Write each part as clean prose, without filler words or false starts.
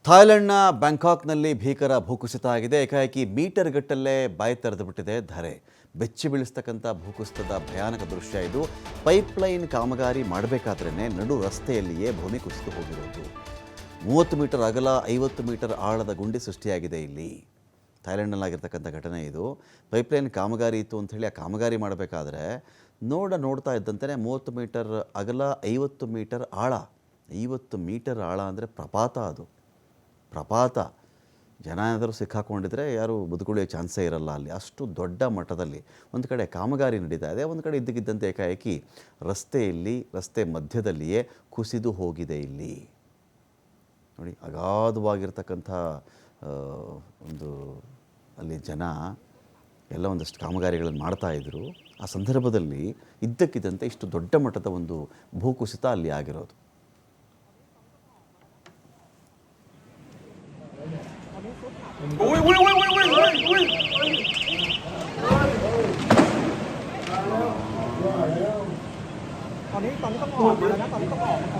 ಥಾಯ್ಲೆಂಡ್ನ ಬ್ಯಾಂಕಾಕ್ನಲ್ಲಿ ಭೀಕರ ಭೂಕುಸಿತ ಆಗಿದೆ. ಏಕಾಏಕಿ ಮೀಟರ್ ಗಟ್ಟಲೆ ಬಾಯಿ ತೆರೆದು ಬಿಟ್ಟಿದೆ ಧರೆ. ಬೆಚ್ಚಿ ಬೀಳಿಸ್ತಕ್ಕಂಥ ಭೂಕುಸಿತದ ಭಯಾನಕ ದೃಶ್ಯ ಇದು. ಪೈಪ್ಲೈನ್ ಕಾಮಗಾರಿ ಮಾಡಬೇಕಾದ್ರೇ ನಡು ರಸ್ತೆಯಲ್ಲಿಯೇ ಭೂಮಿ ಕುಸಿದು ಹೋಗಿರೋದು. 30 ಮೀಟರ್ ಅಗಲ 50 ಮೀಟರ್ ಆಳದ ಗುಂಡಿ ಸೃಷ್ಟಿಯಾಗಿದೆ ಇಲ್ಲಿ. ಥಾಯ್ಲೆಂಡ್ನಲ್ಲಾಗಿರ್ತಕ್ಕಂಥ ಘಟನೆ ಇದು. ಪೈಪ್ಲೈನ್ ಕಾಮಗಾರಿ ಇತ್ತು ಅಂಥೇಳಿ ಆ ಕಾಮಗಾರಿ ಮಾಡಬೇಕಾದ್ರೆ ನೋಡ್ತಾ ಇದ್ದಂತೆ 30 ಮೀಟರ್ ಅಗಲ 50 ಮೀಟರ್ ಆಳ. 50 ಮೀಟರ್ ಆಳ ಅಂದರೆ ಪ್ರಪಾತ. ಅದು ಪ್ರಪಾತ. ಜನ ಏನಾದರೂ ಸಿಕ್ಕಾಕೊಂಡಿದ್ರೆ ಯಾರು ಬದುಕುಳಿಯೋ ಚಾನ್ಸೇ ಇರಲ್ಲ ಅಲ್ಲಿ. ಅಷ್ಟು ದೊಡ್ಡ ಮಟ್ಟದಲ್ಲಿ ಒಂದು ಕಡೆ ಕಾಮಗಾರಿ ನಡೀತಾ ಇದೆ, ಒಂದು ಕಡೆ ಇದ್ದಕ್ಕಿದ್ದಂತೆ ಏಕಾಏಕಿ ರಸ್ತೆ ಮಧ್ಯದಲ್ಲಿಯೇ ಕುಸಿದು ಹೋಗಿದೆ ಇಲ್ಲಿ. ನೋಡಿ, ಅಗಾಧವಾಗಿರ್ತಕ್ಕಂಥ ಒಂದು ಅಲ್ಲಿ ಜನ ಎಲ್ಲ ಒಂದಷ್ಟು ಕಾಮಗಾರಿಗಳನ್ನು ಮಾಡ್ತಾಯಿದ್ರು. ಆ ಸಂದರ್ಭದಲ್ಲಿ ಇದ್ದಕ್ಕಿದ್ದಂತೆ ಇಷ್ಟು ದೊಡ್ಡ ಮಟ್ಟದ ಒಂದು ಭೂಕುಸಿತ ಅಲ್ಲಿ ಆಗಿರೋದು.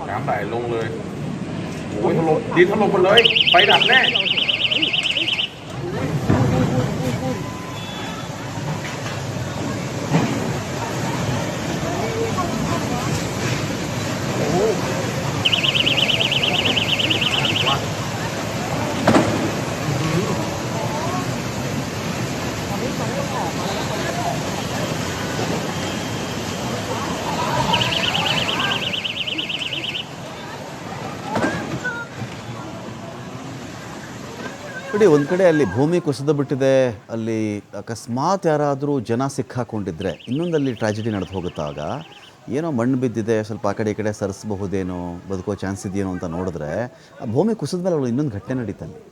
Cảm đại luônเลยโอ้ยถล่มดินถล่มหมดเลยไฟดับแน่ನೋಡಿ, ಒಂದು ಕಡೆ ಅಲ್ಲಿ ಭೂಮಿ ಕುಸಿದು ಬಿಟ್ಟಿದೆ. ಅಲ್ಲಿ ಅಕಸ್ಮಾತ್ ಯಾರಾದರೂ ಜನ ಸಿಕ್ಕಾಕೊಂಡಿದ್ರೆ ಇನ್ನೊಂದಲ್ಲಿ ಟ್ರಾಜಿಡಿ ನಡೆದು ಹೋಗುತ್ತಾಗ ಏನೋ ಮಣ್ಣು ಬಿದ್ದಿದೆ, ಸ್ವಲ್ಪ ಆ ಕಡೆ ಈ ಕಡೆ ಸರಿಸಬಹುದೇನೋ, ಬದುಕೋ ಚಾನ್ಸ್ ಇದೆಯೇನೋ ಅಂತ ನೋಡಿದ್ರೆ ಆ ಭೂಮಿ ಕುಸಿದ ಮೇಲೆ ಅವಳು ಇನ್ನೊಂದು ಘಟನೆ ನಡೀತಲ್ಲಿ.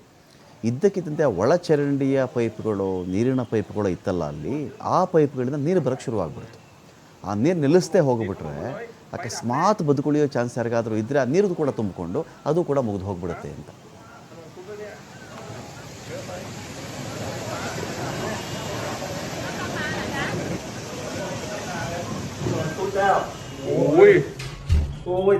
ಇದ್ದಕ್ಕಿದ್ದಂತೆ ಒಳಚರಂಡಿಯ ಪೈಪ್ಗಳು, ನೀರಿನ ಪೈಪ್ಗಳು ಇತ್ತಲ್ಲ ಅಲ್ಲಿ, ಆ ಪೈಪ್ಗಳಿಂದ ನೀರು ಬರೋಕ್ಕೆ ಶುರುವಾಗ್ಬಿಡ್ತು. ಆ ನೀರು ನಿಲ್ಲಿಸದೆ ಹೋಗಿಬಿಟ್ರೆ ಅಕಸ್ಮಾತ್ ಬದುಕುಳಿಯೋ ಚಾನ್ಸ್ ಯಾರಿಗಾದರೂ ಇದ್ದರೆ ಆ ನೀರು ಕೂಡ ತುಂಬಿಕೊಂಡು ಅದು ಕೂಡ ಮುಗಿದು ಹೋಗ್ಬಿಡುತ್ತೆ ಅಂತ. ôi ôi